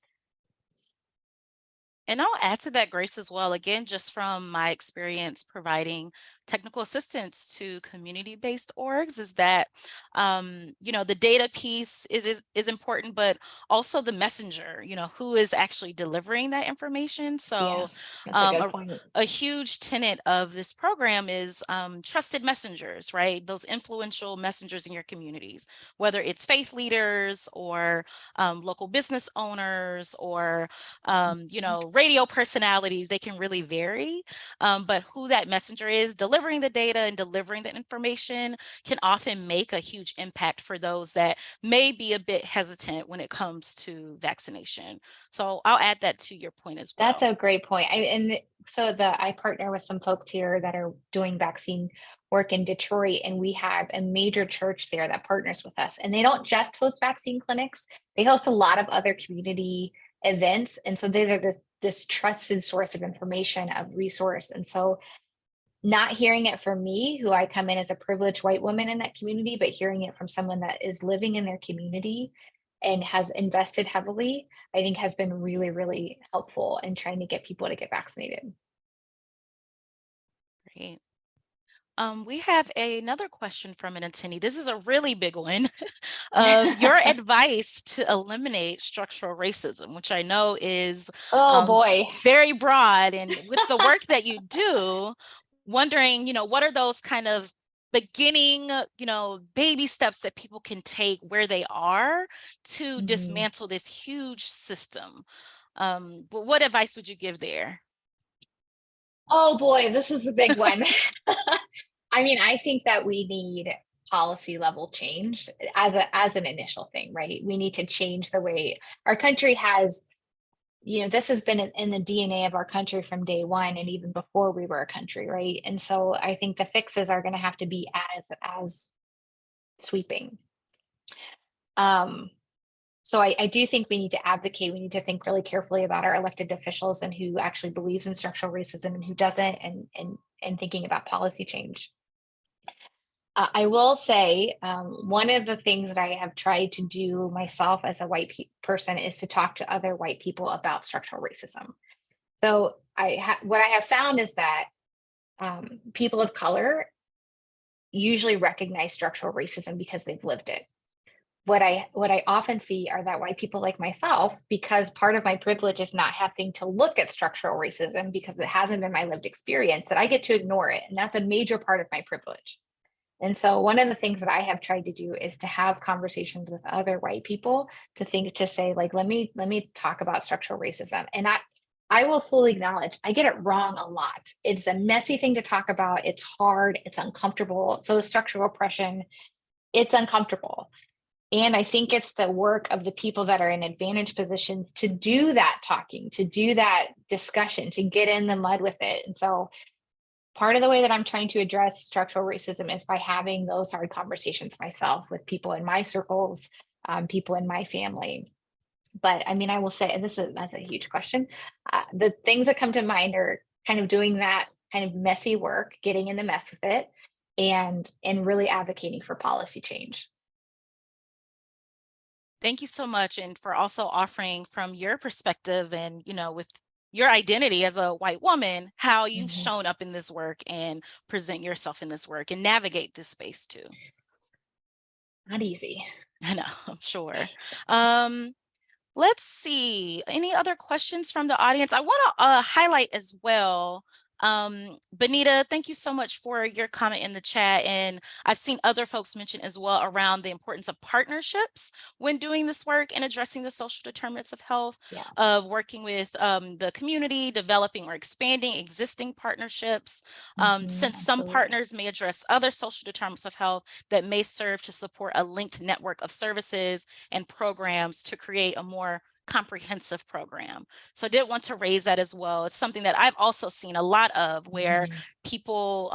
And I'll add to that, Grace, as well. Again, just from my experience providing technical assistance to community-based orgs, is that the data piece is important, but also the messenger. Who is actually delivering that information. Yeah, So, that's a good a, point. a huge tenet of this program is trusted messengers, right? Those influential messengers in your communities, whether it's faith leaders or local business owners or radio personalities. They can really vary, but who that messenger is delivering the data and delivering the information can often make a huge impact for those that may be a bit hesitant when it comes to vaccination. So I'll add that to your point as That's well. a great point. I partner with some folks here that are doing vaccine work in Detroit, and we have a major church there that partners with us. And they don't just host vaccine clinics; they host a lot of other community events, and so they're this trusted source of information, of resource. And so, not hearing it from me, who I come in as a privileged white woman in that community, but hearing it from someone that is living in their community and has invested heavily, I think has been really, really helpful in trying to get people to get vaccinated. Great. We have another question from an attendee. This is a really big one. Of your advice to eliminate structural racism, which I know is Oh boy. very broad. And with the work that you do, wondering, what are those kind of beginning, baby steps that people can take where they are to Mhm. dismantle this huge system? But what advice would you give there? Oh boy, this is a big one. I think that we need policy level change as an initial thing, right? We need to change the way our country has, this has been in the DNA of our country from day one and even before we were a country, right? And so I think the fixes are going to have to be as sweeping. Um, so I do think we need to advocate. We need to think really carefully about our elected officials and who actually believes in structural racism and who doesn't, and thinking about policy change. I will say one of the things that I have tried to do myself as a white person is to talk to other white people about structural racism. So what I have found is that people of color usually recognize structural racism because they've lived it. What I often see are that white people like myself, because part of my privilege is not having to look at structural racism because it hasn't been my lived experience, that I get to ignore it, and that's a major part of my privilege. And so one of the things that I have tried to do is to have conversations with other white people to say, like, let me talk about structural racism. And I will fully acknowledge I get it wrong a lot. It's a messy thing to talk about. It's hard, it's uncomfortable. So structural oppression, it's uncomfortable. And I think it's the work of the people that are in advantage positions to do that talking, to do that discussion, to get in the mud with it. And so part of the way that I'm trying to address structural racism is by having those hard conversations myself with people in my circles, people in my family. But I mean, I will say, and that's a huge question. The things that come to mind are kind of doing that kind of messy work, getting in the mess with it, and really advocating for policy change. Thank you so much, and for also offering from your perspective and, with your identity as a white woman, how you've Mhm. shown up in this work and present yourself in this work and navigate this space too. Not easy. I know, I'm sure. Um, Let's see. Any other questions from the audience? I want to highlight as well. Benita, thank you so much for your comment in the chat. And I've seen other folks mention as well around the importance of partnerships when doing this work and addressing the social determinants of health, Yeah. of working with the community, developing or expanding existing partnerships, since some Absolutely. partners may address other social determinants of health that may serve to support a linked network of services and programs to create a more comprehensive program. So I did want to raise that as well. It's something that I've also seen a lot of where Mhm. people,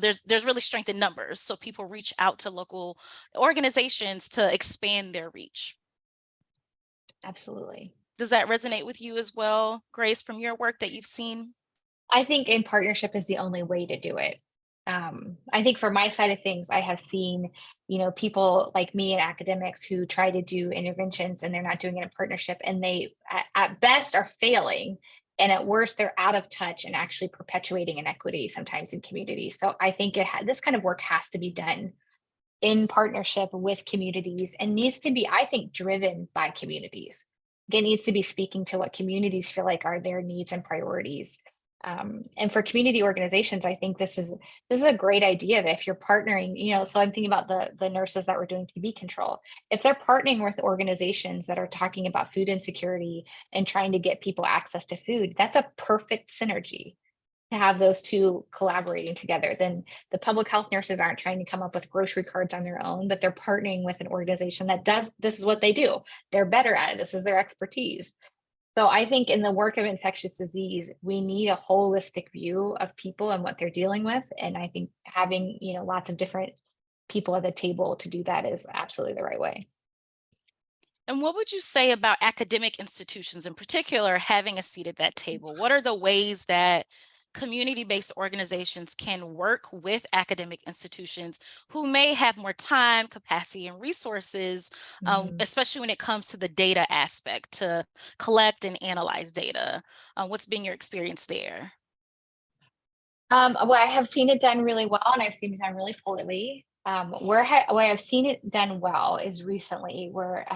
there's really strength in numbers. So people reach out to local organizations to expand their reach. Absolutely. Does that resonate with you as well, Grace, from your work that you've seen? I think in partnership is the only way to do it. I think for my side of things, I have seen, people like me and academics who try to do interventions and they're not doing it in partnership, and they at best are failing, and at worst they're out of touch and actually perpetuating inequity sometimes in communities. So I think this kind of work has to be done in partnership with communities and needs to be, I think, driven by communities. Again, needs to be speaking to what communities feel like are their needs and priorities. And for community organizations, I think this is a great idea that if you're partnering, so I'm thinking about the nurses that were doing TB control. If they're partnering with organizations that are talking about food insecurity and trying to get people access to food, that's a perfect synergy to have those two collaborating together. Then the public health nurses aren't trying to come up with grocery cards on their own, but they're partnering with an organization that does, this is what they do. They're better at it. This is their expertise. So I think in the work of infectious disease, we need a holistic view of people and what they're dealing with. And I think having, lots of different people at the table to do that is absolutely the right way. And what would you say about academic institutions in particular having a seat at that table? What are the ways that community-based organizations can work with academic institutions who may have more time, capacity, and resources, Mhm. especially when it comes to the data aspect, to collect and analyze data? What's been your experience there? Well, I have seen it done really well, and I've seen it done really poorly. Where I've seen it done well is recently, where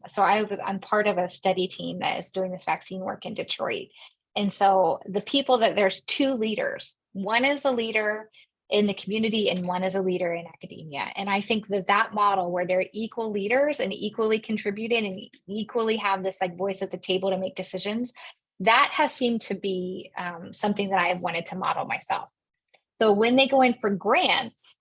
so I'm part of a study team that is doing this vaccine work in Detroit, and so there's two leaders. One is a leader in the community, and one is a leader in academia. And I think that model where they're equal leaders and equally contributing and equally have this like voice at the table to make decisions, that has seemed to be something that I have wanted to model myself. So when they go in for grants,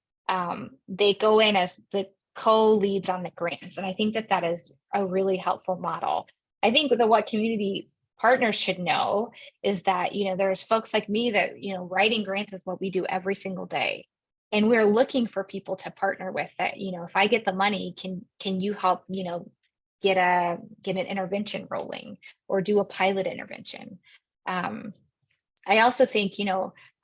they go in as the co-leads on the grants. And I think that is a really helpful model. I think what community partners should know is that, there's folks like me that, writing grants is what we do every single day. And we're looking for people to partner with that, if I get the money, can you help, get an intervention rolling or do a pilot intervention? Um, I also think,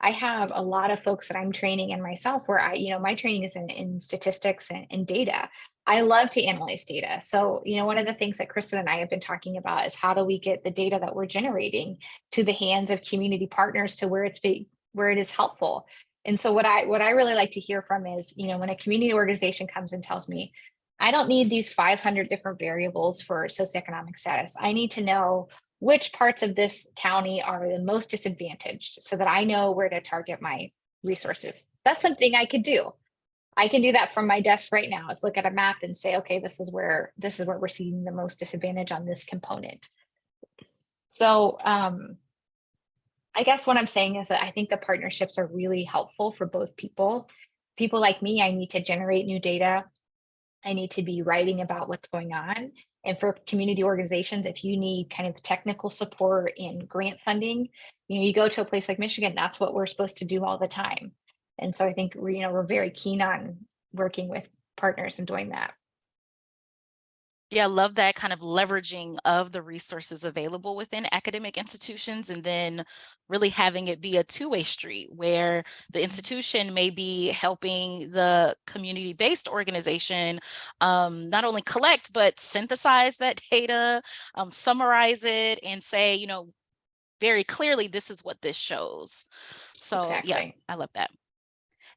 I have a lot of folks that I'm training and myself where my training is in statistics and data. I love to analyze data. So, one of the things that Kristen and I have been talking about is how do we get the data that we're generating to the hands of community partners to where it is helpful. And so what I really like to hear from is, when a community organization comes and tells me, I don't need these 500 different variables for socioeconomic status. I need to know which parts of this county are the most disadvantaged so that I know where to target my resources. That's something I could do. I can do that from my desk right now. Is look at a map and say, okay, this is where we're seeing the most disadvantage on this component. So I guess what I'm saying is that I think the partnerships are really helpful for both people. People like me, I need to generate new data. I need to be writing about what's going on. And for community organizations, if you need kind of technical support and grant funding, you go to a place like Michigan, that's what we're supposed to do all the time. And so I think we're very keen on working with partners and doing that. Yeah, I love that kind of leveraging of the resources available within academic institutions and then really having it be a two-way street where the institution may be helping the community-based organization not only collect but synthesize that data, summarize it, and say, very clearly, this is what this shows. So yeah, Exactly. I love that.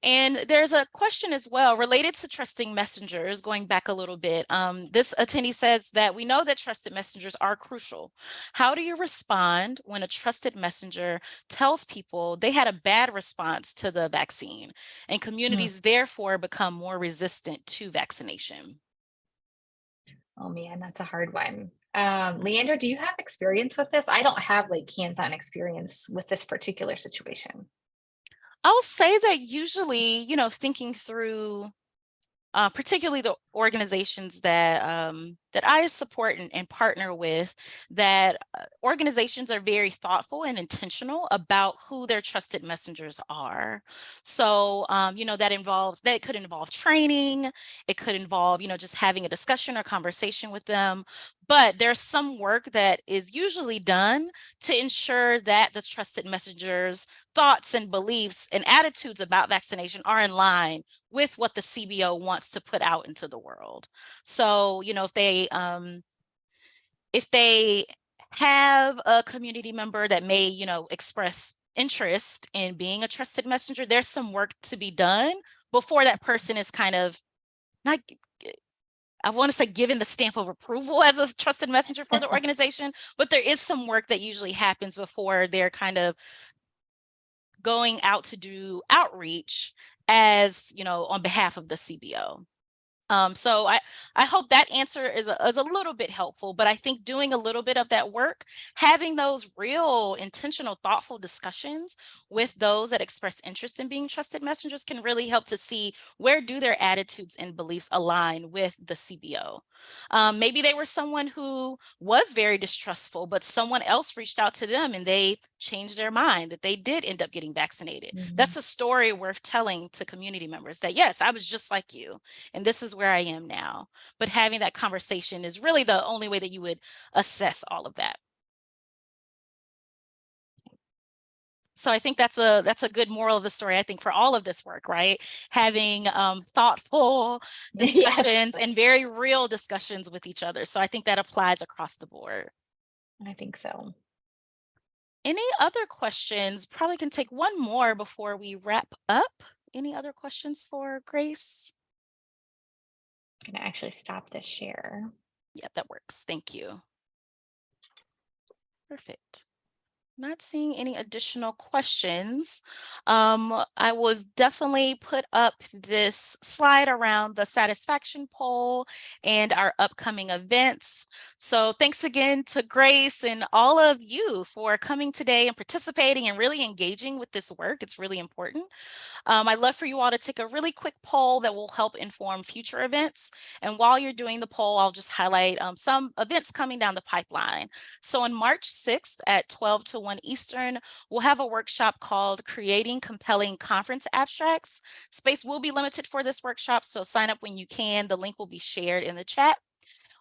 And there's a question as well related to trusting messengers, going back a little bit. This attendee says that we know that trusted messengers are crucial. How do you respond when a trusted messenger tells people they had a bad response to the vaccine and Hmm. communities therefore become more resistant to vaccination? Oh man, that's a hard one. Leander, do you have experience with this? I don't have like hands-on experience with this particular situation. I'll say that usually, thinking through particularly the organizations that I support and partner with, that organizations are very thoughtful and intentional about who their trusted messengers are. So, that could involve training, it could involve, just having a discussion or conversation with them. But there's some work that is usually done to ensure that the trusted messengers' thoughts and beliefs and attitudes about vaccination are in line with what the CBO wants to put out into the world. So, if they have a community member that may, express interest in being a trusted messenger, there's some work to be done before that person is kind of not, I want to say, given the stamp of approval as a trusted messenger for the organization, but there is some work that usually happens before they're kind of going out to do outreach as, on behalf of the CBO. So I hope that answer is a little bit helpful, but I think doing a little bit of that work, having those real intentional, thoughtful discussions with those that express interest in being trusted messengers can really help to see where do their attitudes and beliefs align with the CBO. Maybe they were someone who was very distrustful, but someone else reached out to them and they changed their mind that they did end up getting vaccinated. Mhm. That's a story worth telling to community members that, yes, I was just like you and this is where I am now. But having that conversation is really the only way that you would assess all of that. So I think that's a good moral of the story, I think, for all of this work, right? Having thoughtful Yes, discussions and very real discussions with each other. So I think that applies across the board. I think so. Any other questions? Probably can take one more before we wrap up. Any other questions for Grace? I'm gonna actually stop this share. Yeah, that works. Thank you. Perfect. Not seeing any additional questions. I will definitely put up this slide around the satisfaction poll and our upcoming events. So thanks again to Grace and all of you for coming today and participating and really engaging with this work. It's really important. I'd love for you all to take a really quick poll that will help inform future events. And while you're doing the poll, I'll just highlight some events coming down the pipeline. So on March 6th at 12 to 1 Eastern, we'll have a workshop called Creating Compelling Conference Abstracts. Space will be limited for this workshop, so sign up when you can. The link will be shared in the chat.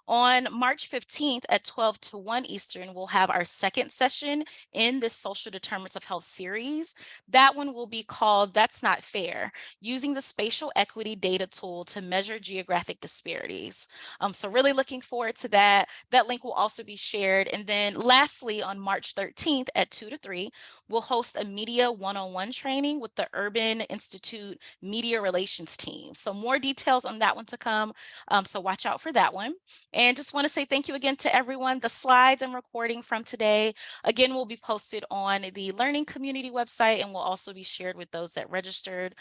On March 15th at 12 to 1 Eastern, we'll have our second session in this Social Determinants of Health series. That one will be called That's Not Fair, using the spatial equity data tool to measure geographic disparities. So really looking forward to that. That link will also be shared. And then lastly, on March 13th at 2 to 3, we'll host a Media 101 training with the Urban Institute Media Relations team. So more details on that one to come. So watch out for that one. And just want to say thank you again to everyone. The slides and recording from today, again, will be posted on the Learning Community website and will also be shared with those that registered.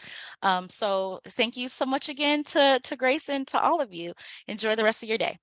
So thank you so much again to Grace and to all of you. Enjoy the rest of your day.